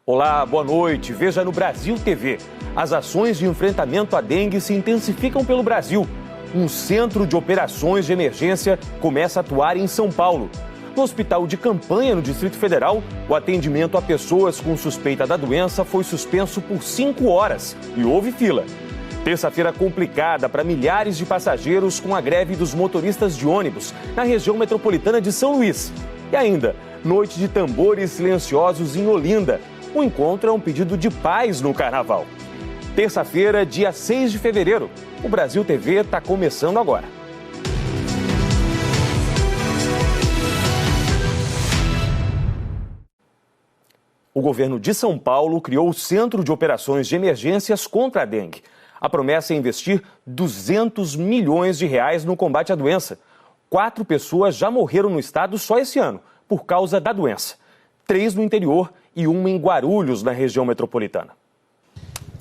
Olá, boa noite. Veja no Brasil TV. As ações de enfrentamento à dengue se intensificam pelo Brasil. Um centro de operações de emergência começa a atuar em São Paulo. No hospital de campanha no Distrito Federal, o atendimento a pessoas com suspeita da doença foi suspenso por 5 horas e houve fila. Terça-feira complicada para milhares de passageiros com a greve dos motoristas de ônibus na região metropolitana de São Luís. E ainda, noite de tambores silenciosos em Olinda. O encontro é um pedido de paz no Carnaval. Terça-feira, dia 6 de fevereiro. O Brasil TV está começando agora. O governo de São Paulo criou o Centro de Operações de Emergências contra a Dengue. A promessa é investir 200 milhões de reais no combate à doença. 4 pessoas já morreram no estado só esse ano, por causa da doença. 3 no interior e 1 em Guarulhos, na região metropolitana.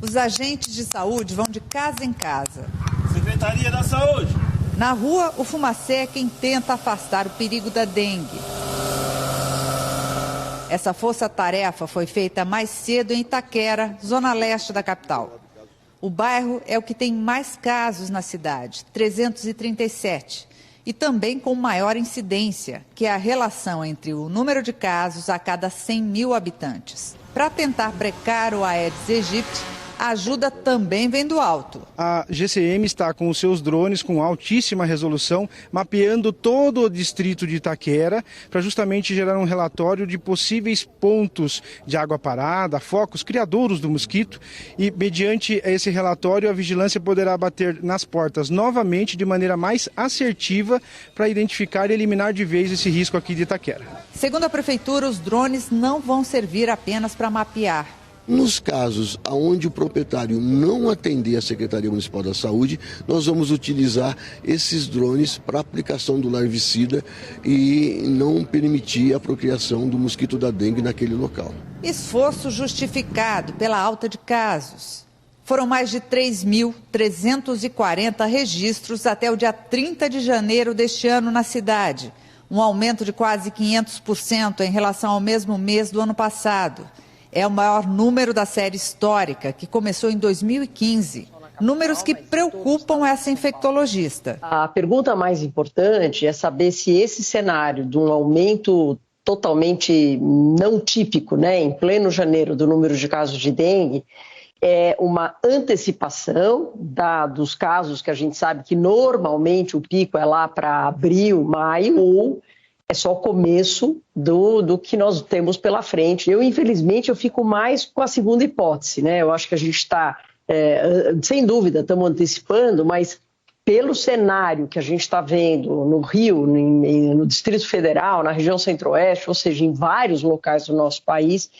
Os agentes de saúde vão de casa em casa. Secretaria da Saúde. Na rua, o Fumacê é quem tenta afastar o perigo da dengue. Essa força-tarefa foi feita mais cedo em Itaquera, zona leste da capital. O bairro é o que tem mais casos na cidade, 337, e também com maior incidência, que é a relação entre o número de casos a cada 100 mil habitantes. Para tentar brecar o Aedes aegypti, a ajuda também vem do alto. A GCM está com os seus drones com altíssima resolução, mapeando todo o distrito de Itaquera, para justamente gerar um relatório de possíveis pontos de água parada, focos, criadouros do mosquito. E, mediante esse relatório, a vigilância poderá bater nas portas novamente de maneira mais assertiva para identificar e eliminar de vez esse risco aqui de Itaquera. Segundo a Prefeitura, os drones não vão servir apenas para mapear. Nos casos onde o proprietário não atender a Secretaria Municipal da Saúde, nós vamos utilizar esses drones para aplicação do larvicida e não permitir a procriação do mosquito da dengue naquele local. Esforço justificado pela alta de casos. Foram mais de 3.340 registros até o dia 30 de janeiro deste ano na cidade, um aumento de quase 500% em relação ao mesmo mês do ano passado. É o maior número da série histórica, que começou em 2015. Números que preocupam essa infectologista. A pergunta mais importante é saber se esse cenário de um aumento totalmente não típico, em pleno janeiro, do número de casos de dengue, é uma antecipação dos casos que a gente sabe que normalmente o pico é lá para abril, maio, ou é só o começo do que nós temos pela frente. Infelizmente, eu fico mais com a segunda hipótese, Eu acho que a gente está, sem dúvida, estamos antecipando, mas pelo cenário que a gente está vendo no Rio, no Distrito Federal, na região Centro-Oeste, ou seja, em vários locais do nosso país,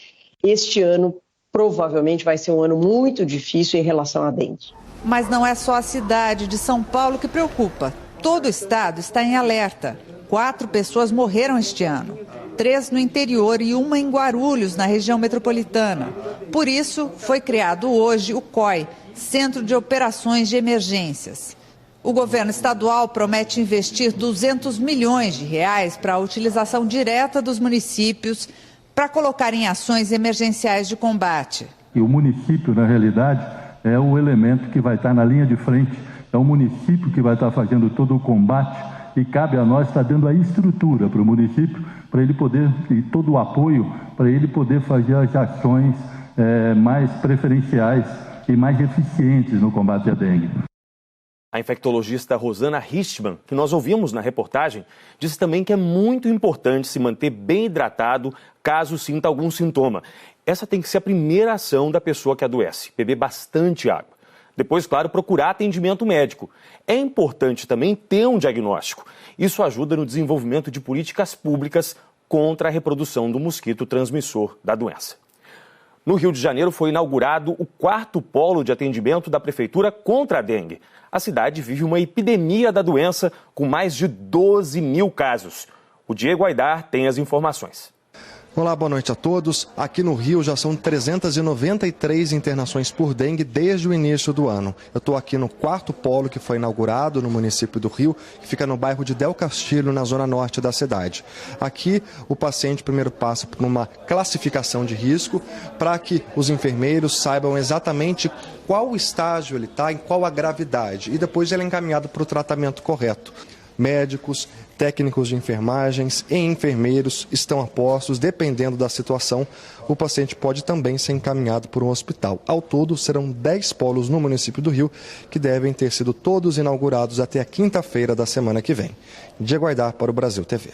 este ano provavelmente vai ser um ano muito difícil em relação à dengue. Mas não é só a cidade de São Paulo que preocupa. Todo o estado está em alerta. 4 pessoas morreram este ano, 3 no interior e 1 em Guarulhos, na região metropolitana. Por isso, foi criado hoje o COI, Centro de Operações de Emergências. O governo estadual promete investir 200 milhões de reais para a utilização direta dos municípios para colocar em ações emergenciais de combate. E o município, na realidade, é o elemento que vai estar na linha de frente, é o município que vai estar fazendo todo o combate. E cabe a nós estar dando a estrutura para o município, para ele poder, e todo o apoio, para ele poder fazer as ações mais preferenciais e mais eficientes no combate à dengue. A infectologista Rosana Richman, que nós ouvimos na reportagem, disse também que é muito importante se manter bem hidratado caso sinta algum sintoma. Essa tem que ser a primeira ação da pessoa que adoece, beber bastante água. Depois, claro, procurar atendimento médico. É importante também ter um diagnóstico. Isso ajuda no desenvolvimento de políticas públicas contra a reprodução do mosquito transmissor da doença. No Rio de Janeiro foi inaugurado o 4º polo de atendimento da Prefeitura contra a dengue. A cidade vive uma epidemia da doença com mais de 12 mil casos. O Diego Aidar tem as informações. Olá, boa noite a todos. Aqui no Rio já são 393 internações por dengue desde o início do ano. Eu estou aqui no 4º polo que foi inaugurado no município do Rio, que fica no bairro de Del Castilho, na zona norte da cidade. Aqui o paciente primeiro passa por uma classificação de risco para que os enfermeiros saibam exatamente qual estágio ele está, em qual a gravidade, e depois ele é encaminhado para o tratamento correto. Médicos, técnicos de enfermagens e enfermeiros estão a postos. Dependendo da situação, o paciente pode também ser encaminhado por um hospital. Ao todo, serão 10 polos no município do Rio, que devem ter sido todos inaugurados até a quinta-feira da semana que vem. Diego Aidar para o Brasil TV.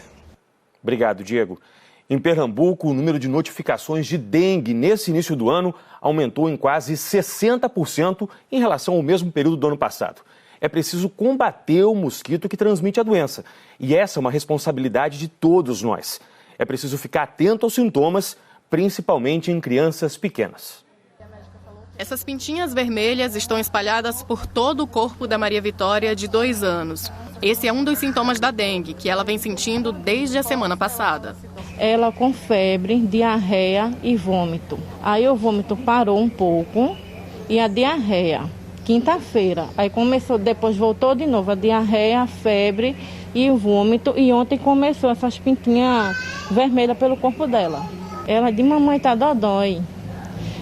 Obrigado, Diego. Em Pernambuco, o número de notificações de dengue nesse início do ano aumentou em quase 60% em relação ao mesmo período do ano passado. É preciso combater o mosquito que transmite a doença. E essa é uma responsabilidade de todos nós. É preciso ficar atento aos sintomas, principalmente em crianças pequenas. Essas pintinhas vermelhas estão espalhadas por todo o corpo da Maria Vitória, de 2 anos. Esse é um dos sintomas da dengue, que ela vem sentindo desde a semana passada. Ela com febre, diarreia e vômito. Aí o vômito parou um pouco e a diarreia. Quinta-feira, aí começou, depois voltou de novo a diarreia, a febre e o vômito, e ontem começou essas pintinhas vermelhas pelo corpo dela. Ela de mamãe tá dodói,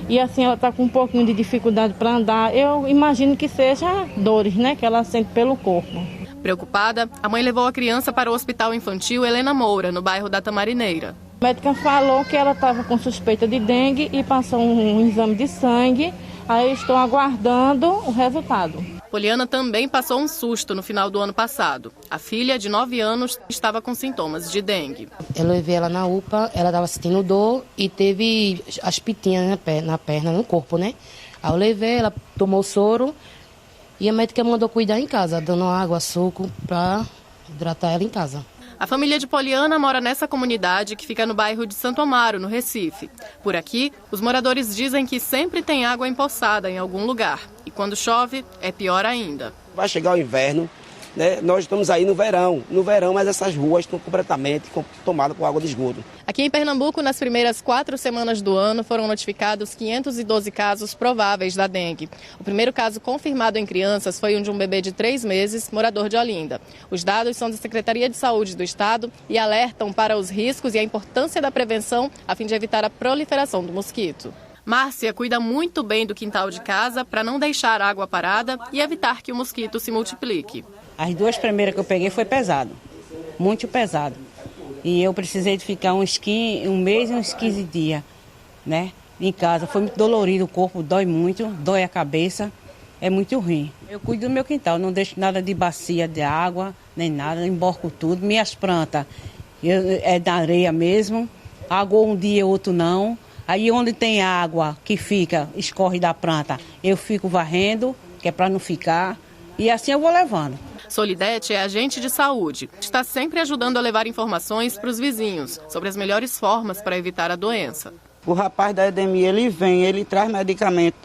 e assim ela tá com um pouquinho de dificuldade para andar. Eu imagino que seja dores, né, que ela sente pelo corpo. Preocupada, a mãe levou a criança para o Hospital Infantil Helena Moura, no bairro da Tamarineira. A médica falou que ela estava com suspeita de dengue e passou um exame de sangue. Aí estou aguardando o resultado. Poliana também passou um susto no final do ano passado. A filha, de 9 anos, estava com sintomas de dengue. Eu levei ela na UPA, ela estava sentindo dor e teve as pitinhas na perna, no corpo, né? Aí eu levei, ela tomou soro e a médica mandou cuidar em casa, dando água, suco para hidratar ela em casa. A família de Poliana mora nessa comunidade que fica no bairro de Santo Amaro, no Recife. Por aqui, os moradores dizem que sempre tem água empoçada em algum lugar. E quando chove, é pior ainda. Vai chegar o inverno, né? Nós estamos aí no verão, mas essas ruas estão completamente tomadas com água de esgoto. Aqui em Pernambuco, nas primeiras 4 semanas do ano, foram notificados 512 casos prováveis da dengue. O primeiro caso confirmado em crianças foi o de um bebê de 3 meses, morador de Olinda. Os dados são da Secretaria de Saúde do Estado e alertam para os riscos e a importância da prevenção a fim de evitar a proliferação do mosquito. Márcia cuida muito bem do quintal de casa para não deixar água parada e evitar que o mosquito se multiplique. As 2 primeiras que eu peguei foi pesado, muito pesado. E eu precisei de ficar um mês e uns 15 dias, né, em casa. Foi muito dolorido, o corpo dói muito, dói a cabeça, é muito ruim. Eu cuido do meu quintal, não deixo nada de bacia de água, nem nada, emborco tudo. Minhas plantas é da areia mesmo, água um dia, outro não. Aí onde tem água que fica, escorre da planta, eu fico varrendo, que é para não ficar, e assim eu vou levando. Solidete é agente de saúde. Está sempre ajudando a levar informações para os vizinhos sobre as melhores formas para evitar a doença. O rapaz da Edemir, ele traz medicamento,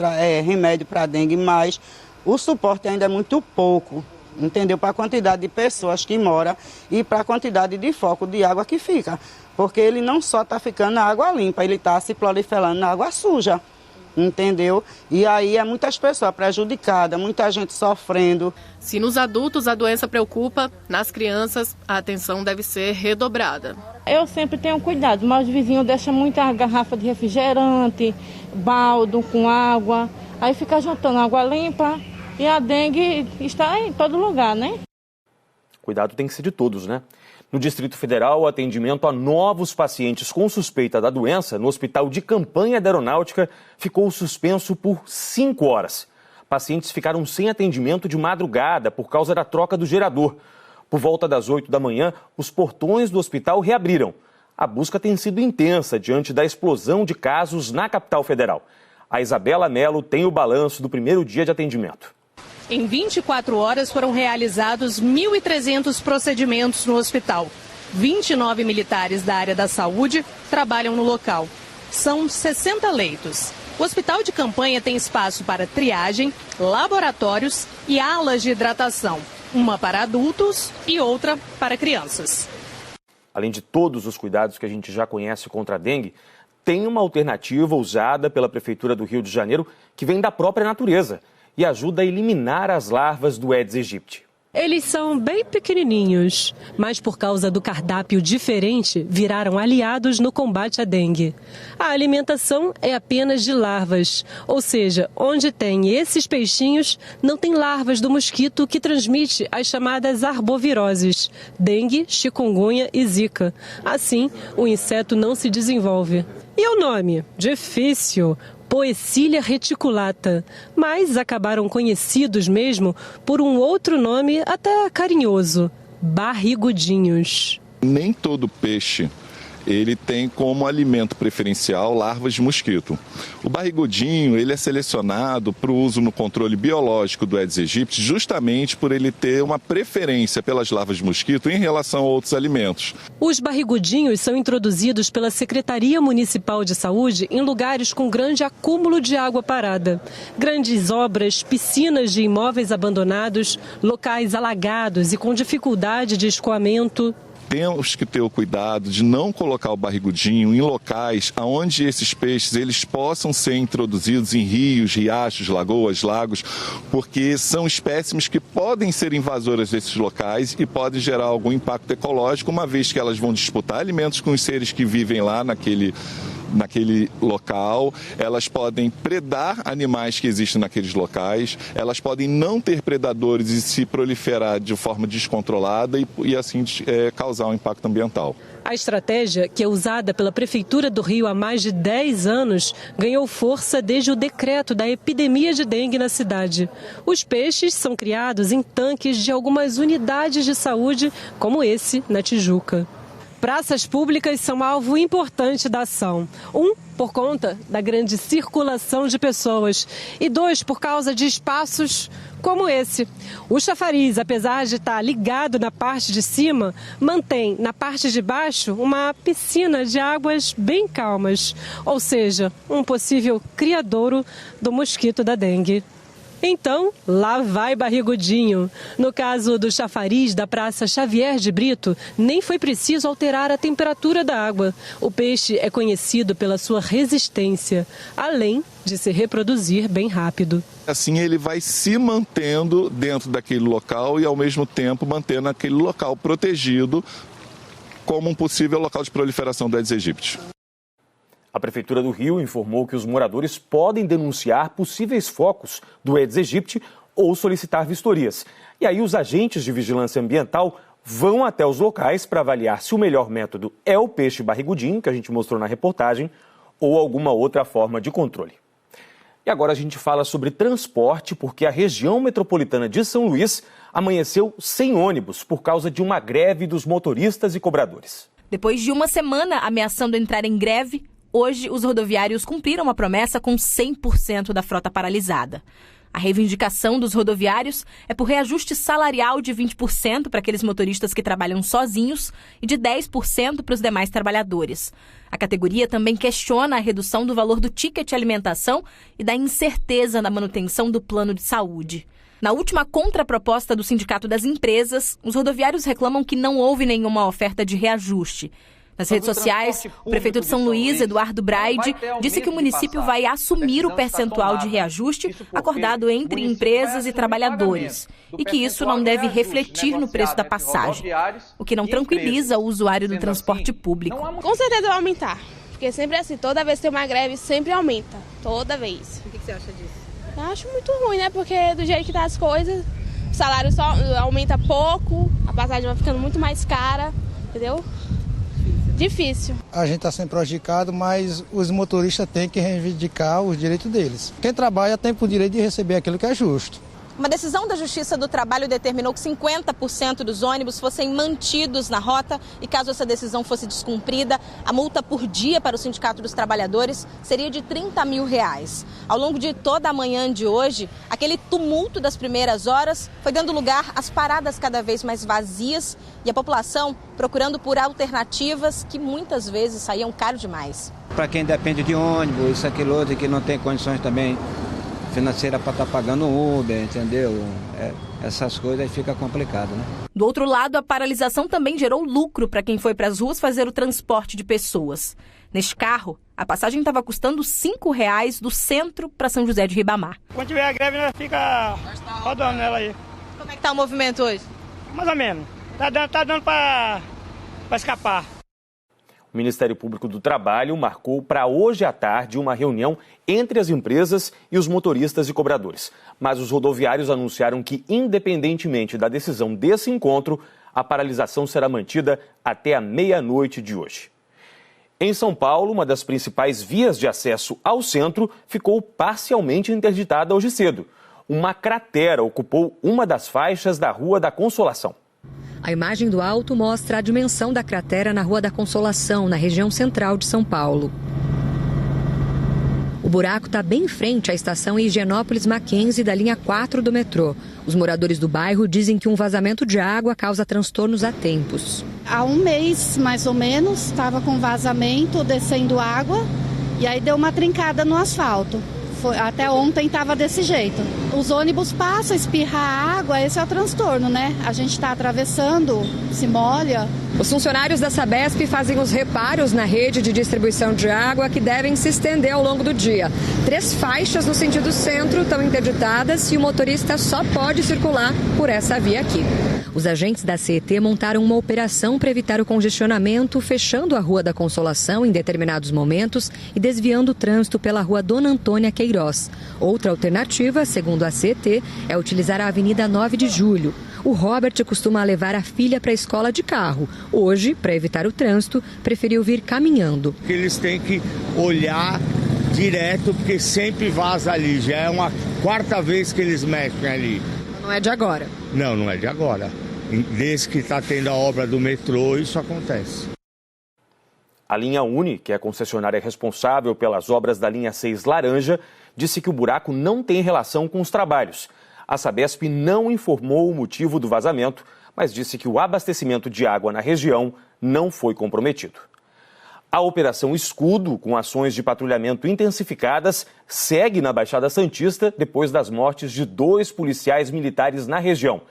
remédio para dengue, mas o suporte ainda é muito pouco, entendeu? Para a quantidade de pessoas que moram e para a quantidade de foco de água que fica. Porque ele não só está ficando na água limpa, ele está se proliferando na água suja. Entendeu? E aí é muitas pessoas prejudicadas, muita gente sofrendo. Se nos adultos a doença preocupa, nas crianças a atenção deve ser redobrada. Eu sempre tenho cuidado, mas os vizinhos deixam muita garrafa de refrigerante, baldo com água, aí fica juntando água limpa e a dengue está em todo lugar, né? Cuidado tem que ser de todos, né? No Distrito Federal, o atendimento a novos pacientes com suspeita da doença no Hospital de Campanha da Aeronáutica ficou suspenso por 5 horas. Pacientes ficaram sem atendimento de madrugada por causa da troca do gerador. Por volta das 8 da manhã, os portões do hospital reabriram. A busca tem sido intensa diante da explosão de casos na capital federal. A Isabela Mello tem o balanço do primeiro dia de atendimento. Em 24 horas foram realizados 1.300 procedimentos no hospital. 29 militares da área da saúde trabalham no local. São 60 leitos. O hospital de campanha tem espaço para triagem, laboratórios e alas de hidratação. Uma para adultos e outra para crianças. além de todos os cuidados que a gente já conhece contra a dengue, tem uma alternativa usada pela Prefeitura do Rio de Janeiro que vem da própria natureza e ajuda a eliminar as larvas do Aedes aegypti. Eles são bem pequenininhos, mas por causa do cardápio diferente, viraram aliados no combate à dengue. A alimentação é apenas de larvas, ou seja, onde tem esses peixinhos, não tem larvas do mosquito que transmite as chamadas arboviroses, dengue, chikungunya e zika. Assim, o inseto não se desenvolve. E o nome? Difícil. Poecilia reticulata, mas acabaram conhecidos mesmo por um outro nome até carinhoso, barrigudinhos. Nem todo peixe ele tem como alimento preferencial larvas de mosquito. O barrigudinho ele é selecionado para o uso no controle biológico do Aedes aegypti justamente por ele ter uma preferência pelas larvas de mosquito em relação a outros alimentos. Os barrigudinhos são introduzidos pela Secretaria Municipal de Saúde em lugares com grande acúmulo de água parada. Grandes obras, piscinas de imóveis abandonados, locais alagados e com dificuldade de escoamento. Temos que ter o cuidado de não colocar o barrigudinho em locais onde esses peixes eles possam ser introduzidos em rios, riachos, lagoas, lagos, porque são espécimes que podem ser invasoras desses locais e podem gerar algum impacto ecológico, uma vez que elas vão disputar alimentos com os seres que vivem lá naquele local, elas podem predar animais que existem naqueles locais, elas podem não ter predadores e se proliferar de forma descontrolada e assim causar um impacto ambiental. A estratégia, que é usada pela Prefeitura do Rio há mais de 10 anos, ganhou força desde o decreto da epidemia de dengue na cidade. Os peixes são criados em tanques de algumas unidades de saúde, como esse na Tijuca. Praças públicas são alvo importante da ação. Por conta da grande circulação de pessoas e 2, por causa de espaços como esse. O chafariz, apesar de estar ligado na parte de cima, mantém na parte de baixo uma piscina de águas bem calmas, ou seja, um possível criadouro do mosquito da dengue. Então, lá vai barrigudinho. No caso do chafariz da Praça Xavier de Brito, nem foi preciso alterar a temperatura da água. O peixe é conhecido pela sua resistência, além de se reproduzir bem rápido. Assim ele vai se mantendo dentro daquele local e ao mesmo tempo mantendo aquele local protegido como um possível local de proliferação do Aedes aegypti. A Prefeitura do Rio informou que os moradores podem denunciar possíveis focos do Aedes aegypti ou solicitar vistorias. E aí os agentes de vigilância ambiental vão até os locais para avaliar se o melhor método é o peixe barrigudinho, que a gente mostrou na reportagem, ou alguma outra forma de controle. E agora a gente fala sobre transporte, porque a região metropolitana de São Luís amanheceu sem ônibus por causa de uma greve dos motoristas e cobradores. Depois de uma semana ameaçando entrar em greve, hoje, os rodoviários cumpriram a promessa com 100% da frota paralisada. A reivindicação dos rodoviários é por reajuste salarial de 20% para aqueles motoristas que trabalham sozinhos e de 10% para os demais trabalhadores. A categoria também questiona a redução do valor do ticket alimentação e da incerteza na manutenção do plano de saúde. Na última contraproposta do Sindicato das Empresas, os rodoviários reclamam que não houve nenhuma oferta de reajuste. Nas redes sociais, o prefeito de São Luís, Eduardo Braide, disse que o município vai assumir o percentual de reajuste acordado entre empresas e trabalhadores e que isso não deve refletir no preço da passagem, o que não tranquiliza o usuário do transporte público. Com certeza vai aumentar, porque sempre é assim, toda vez que tem uma greve sempre aumenta, toda vez. O que você acha disso? Eu acho muito ruim, né? Porque do jeito que tá as coisas, o salário só aumenta pouco, a passagem vai ficando muito mais cara, entendeu? Difícil. A gente está sendo prejudicado, mas os motoristas têm que reivindicar os direitos deles. Quem trabalha tem o direito de receber aquilo que é justo. Uma decisão da Justiça do Trabalho determinou que 50% dos ônibus fossem mantidos na rota e caso essa decisão fosse descumprida, a multa por dia para o Sindicato dos Trabalhadores seria de R$30 mil. Ao longo de toda a manhã de hoje, aquele tumulto das primeiras horas foi dando lugar às paradas cada vez mais vazias e a população procurando por alternativas que muitas vezes saíam caro demais. Para quem depende de ônibus, isso, aquilo outro, que não tem condições também financeira para estar pagando Uber, entendeu? Essas coisas aí fica complicado, né? Do outro lado, a paralisação também gerou lucro para quem foi para as ruas fazer o transporte de pessoas. Neste carro, a passagem estava custando R$ 5,00 do centro para São José de Ribamar. Quando tiver a greve, nós fica rodando nela aí. Como é que tá o movimento hoje? Mais ou menos. Tá dando para escapar. O Ministério Público do Trabalho marcou para hoje à tarde uma reunião entre as empresas e os motoristas e cobradores. Mas os rodoviários anunciaram que, independentemente da decisão desse encontro, a paralisação será mantida até a meia-noite de hoje. Em São Paulo, uma das principais vias de acesso ao centro ficou parcialmente interditada hoje cedo. Uma cratera ocupou uma das faixas da Rua da Consolação. A imagem do alto mostra a dimensão da cratera na Rua da Consolação, na região central de São Paulo. O buraco está bem em frente à estação Higienópolis Mackenzie da linha 4 do metrô. Os moradores do bairro dizem que um vazamento de água causa transtornos há tempos. Há um mês, mais ou menos, estava com vazamento, descendo água, e aí deu uma trincada no asfalto. Até ontem estava desse jeito. Os ônibus passam, espirra água, esse é o transtorno, né? A gente está atravessando, se molha. Os funcionários da Sabesp fazem os reparos na rede de distribuição de água que devem se estender ao longo do dia. 3 faixas no sentido centro estão interditadas e o motorista só pode circular por essa via aqui. Os agentes da CET montaram uma operação para evitar o congestionamento, fechando a Rua da Consolação em determinados momentos e desviando o trânsito pela Rua Dona Antônia Queiroz. Outra alternativa, segundo a CET, é utilizar a Avenida 9 de Julho. O Robert costuma levar a filha para a escola de carro. Hoje, para evitar o trânsito, preferiu vir caminhando. Eles têm que olhar direto, porque sempre vaza ali. Já é uma 4ª vez que eles mexem ali. Não é de agora? Não, não é de agora. Desde que está tendo a obra do metrô, isso acontece. A linha Uni, que é a concessionária responsável pelas obras da linha 6 Laranja, disse que o buraco não tem relação com os trabalhos. A Sabesp não informou o motivo do vazamento, mas disse que o abastecimento de água na região não foi comprometido. A Operação Escudo, com ações de patrulhamento intensificadas, segue na Baixada Santista depois das mortes de 2 policiais militares na região.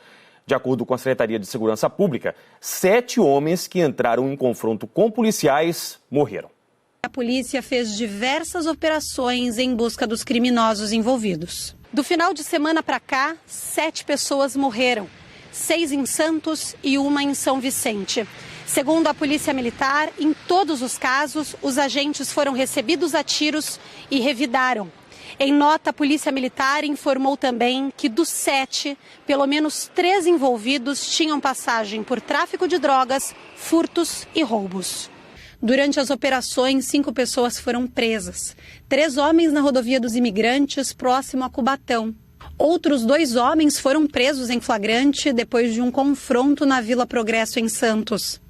De acordo com a Secretaria de Segurança Pública, 7 homens que entraram em confronto com policiais morreram. A polícia fez diversas operações em busca dos criminosos envolvidos. Do final de semana para cá, 7 pessoas morreram, 6 em Santos e 1 em São Vicente. Segundo a Polícia Militar, em todos os casos, os agentes foram recebidos a tiros e revidaram. Em nota, a Polícia Militar informou também que dos 7, pelo menos 3 envolvidos tinham passagem por tráfico de drogas, furtos e roubos. Durante as operações, 5 pessoas foram presas. 3 homens na rodovia dos Imigrantes, próximo a Cubatão. Outros 2 homens foram presos em flagrante depois de um confronto na Vila Progresso, em Santos.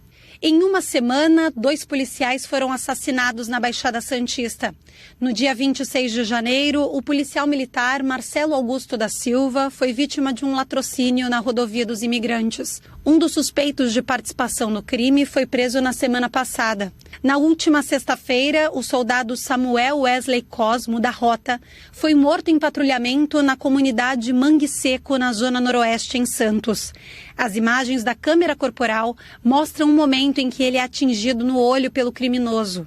Em uma semana, 2 policiais foram assassinados na Baixada Santista. No dia 26 de janeiro, o policial militar Marcelo Augusto da Silva foi vítima de um latrocínio na rodovia dos Imigrantes. Um dos suspeitos de participação no crime foi preso na semana passada. Na última sexta-feira, o soldado Samuel Wesley Cosmo, da Rota, foi morto em patrulhamento na comunidade Mangue Seco, na zona noroeste, em Santos. As imagens da câmera corporal mostram o momento em que ele é atingido no olho pelo criminoso.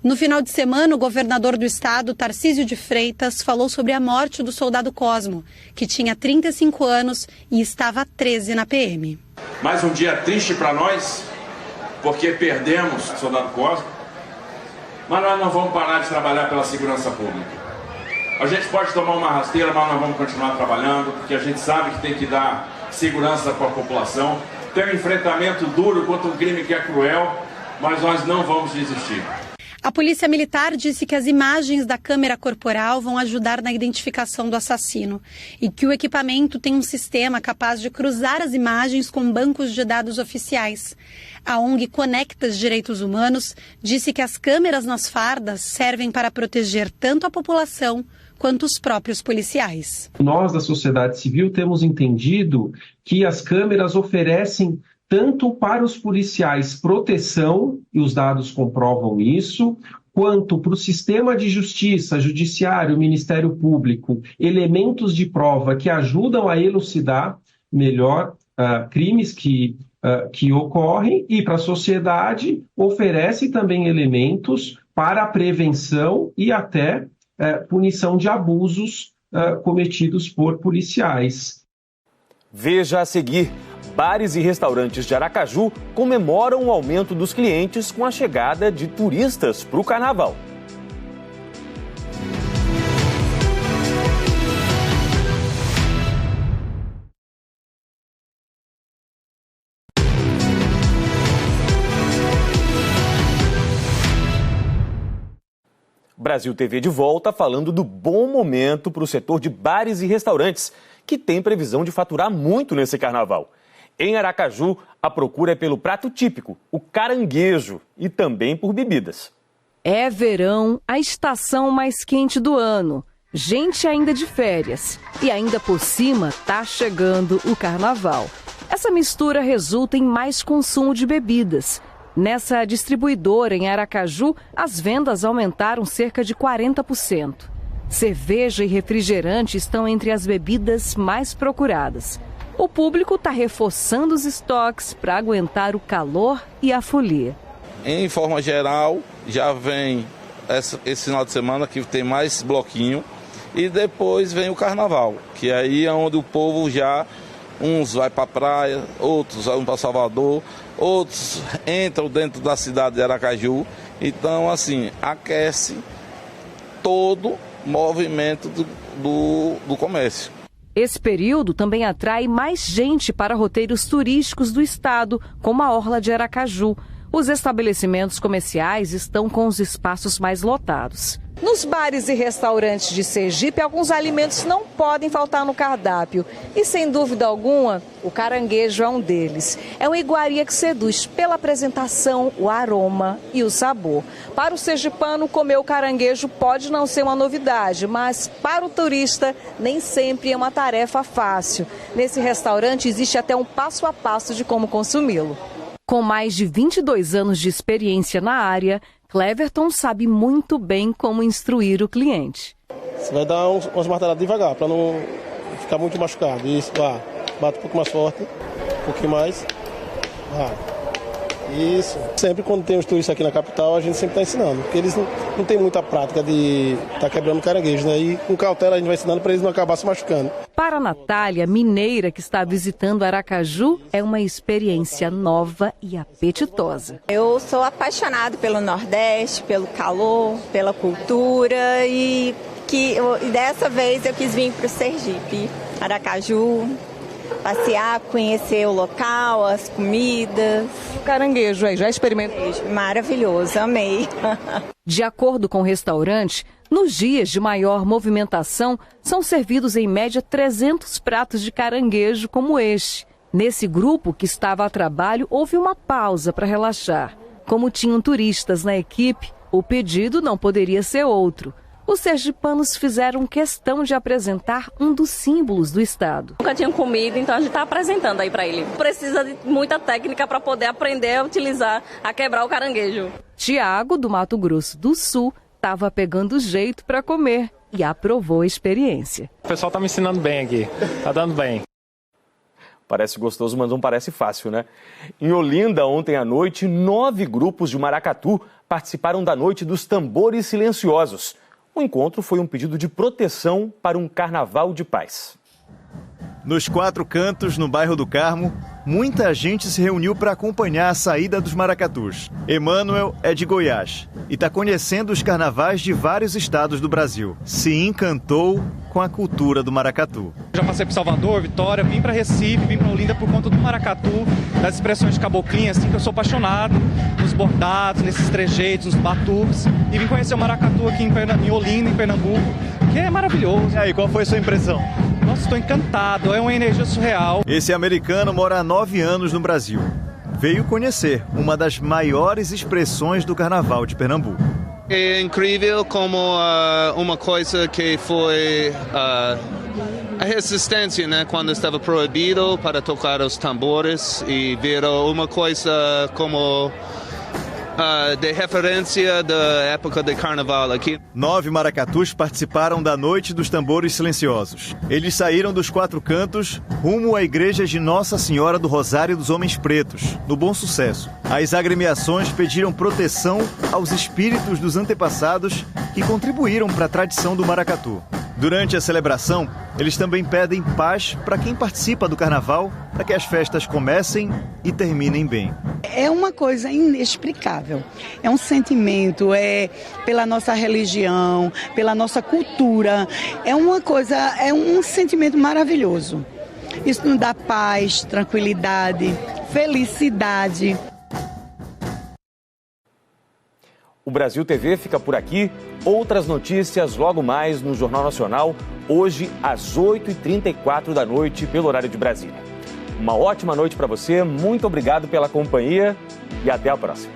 No final de semana, o governador do estado, Tarcísio de Freitas, falou sobre a morte do soldado Cosmo, que tinha 35 anos e estava há 13 na PM. Mais um dia triste para nós, porque perdemos o soldado Cosmo, mas nós não vamos parar de trabalhar pela segurança pública. A gente pode tomar uma rasteira, mas nós vamos continuar trabalhando, porque a gente sabe que tem que dar segurança para a população. Tem um enfrentamento duro contra um crime que é cruel, mas nós não vamos desistir. A Polícia Militar disse que as imagens da câmera corporal vão ajudar na identificação do assassino e que o equipamento tem um sistema capaz de cruzar as imagens com bancos de dados oficiais. A ONG Conectas Direitos Humanos disse que as câmeras nas fardas servem para proteger tanto a população quanto os próprios policiais. Nós, da sociedade civil, temos entendido que as câmeras oferecem tanto para os policiais proteção, e os dados comprovam isso, quanto para o sistema de justiça, judiciário, Ministério Público, elementos de prova que ajudam a elucidar melhor crimes que ocorrem, e para a sociedade oferece também elementos para a prevenção e até punição de abusos cometidos por policiais. Veja a seguir. Bares e restaurantes de Aracaju comemoram o aumento dos clientes com a chegada de turistas para o carnaval. Brasil TV de volta falando do bom momento para o setor de bares e restaurantes, que tem previsão de faturar muito nesse carnaval. Em Aracaju, a procura é pelo prato típico, o caranguejo, e também por bebidas. É verão, a estação mais quente do ano. Gente ainda de férias. E ainda por cima, tá chegando o carnaval. Essa mistura resulta em mais consumo de bebidas. Nessa distribuidora em Aracaju, as vendas aumentaram cerca de 40%. Cerveja e refrigerante estão entre as bebidas mais procuradas. O público está reforçando os estoques para aguentar o calor e a folia. Em forma geral, já vem esse final de semana que tem mais bloquinho, e depois vem o carnaval, que aí é onde o povo já, uns vai para a praia, outros vão para Salvador, outros entram dentro da cidade de Aracaju. Então, assim, aquece todo o movimento do comércio. Esse período também atrai mais gente para roteiros turísticos do estado, como a Orla de Aracaju. Os estabelecimentos comerciais estão com os espaços mais lotados. Nos bares e restaurantes de Sergipe, alguns alimentos não podem faltar no cardápio. E, sem dúvida alguma, o caranguejo é um deles. É uma iguaria que seduz pela apresentação, o aroma e o sabor. Para o sergipano, comer o caranguejo pode não ser uma novidade, mas para o turista nem sempre é uma tarefa fácil. Nesse restaurante existe até um passo a passo de como consumi-lo. Com mais de 22 anos de experiência na área, Cleverton sabe muito bem como instruir o cliente. Você vai dar umas marteladas devagar, para não ficar muito machucado. Isso, bate um pouco mais forte, um pouquinho mais. Isso. Sempre quando tem os turistas aqui na capital, a gente sempre está ensinando, porque eles não têm muita prática de estar quebrando caranguejo, né? E com cautela a gente vai ensinando para eles não acabar se machucando. Para a Natália, mineira que está visitando Aracaju, é uma experiência nova e apetitosa. Eu sou apaixonada pelo Nordeste, pelo calor, pela cultura e dessa vez eu quis vir para o Sergipe, Aracaju, passear, conhecer o local, as comidas. O caranguejo aí, já experimentou? Maravilhoso, amei. De acordo com o restaurante, nos dias de maior movimentação, são servidos em média 300 pratos de caranguejo como este. Nesse grupo que estava a trabalho, houve uma pausa para relaxar. Como tinham turistas na equipe, o pedido não poderia ser outro. Os sergipanos fizeram questão de apresentar um dos símbolos do estado. Nunca tinham comido, então a gente está apresentando aí para ele. Precisa de muita técnica para poder aprender a utilizar, a quebrar o caranguejo. Tiago, do Mato Grosso do Sul, estava pegando jeito para comer e aprovou a experiência. O pessoal está me ensinando bem aqui, está dando bem. Parece gostoso, mas não parece fácil, né? Em Olinda, ontem à noite, 9 grupos de maracatu participaram da Noite dos Tambores Silenciosos. O encontro foi um pedido de proteção para um carnaval de paz. Nos 4 cantos, no bairro do Carmo, muita gente se reuniu para acompanhar a saída dos maracatus. Emanuel é de Goiás e está conhecendo os carnavais de vários estados do Brasil. Se encantou com a cultura do maracatu. Já passei por Salvador, Vitória, vim para Recife, vim para Olinda por conta do maracatu, das expressões de caboclinha, assim, que eu sou apaixonado, nos bordados, nesses trejeitos, nos batuques. E vim conhecer o maracatu aqui em Olinda, em Pernambuco, que é maravilhoso. E aí, qual foi a sua impressão? Nossa, estou encantado, é uma energia surreal. Esse americano mora há 9 anos no Brasil. Veio conhecer uma das maiores expressões do carnaval de Pernambuco. É incrível como uma coisa que foi a resistência, né, quando estava proibido para tocar os tambores, e virou uma coisa como de referência da época de carnaval aqui. 9 maracatus participaram da Noite dos Tambores Silenciosos. Eles saíram dos 4 cantos rumo à igreja de Nossa Senhora do Rosário dos Homens Pretos, no Bom Sucesso. As agremiações pediram proteção aos espíritos dos antepassados que contribuíram para a tradição do maracatu. Durante a celebração, eles também pedem paz para quem participa do carnaval, para que as festas comecem e terminem bem. É uma coisa inexplicável, é um sentimento, pela nossa religião, pela nossa cultura, é um sentimento maravilhoso. Isso nos dá paz, tranquilidade, felicidade. O Brasil TV fica por aqui. Outras notícias logo mais no Jornal Nacional, hoje às 8h34 da noite, pelo horário de Brasília. Uma ótima noite para você, muito obrigado pela companhia e até a próxima.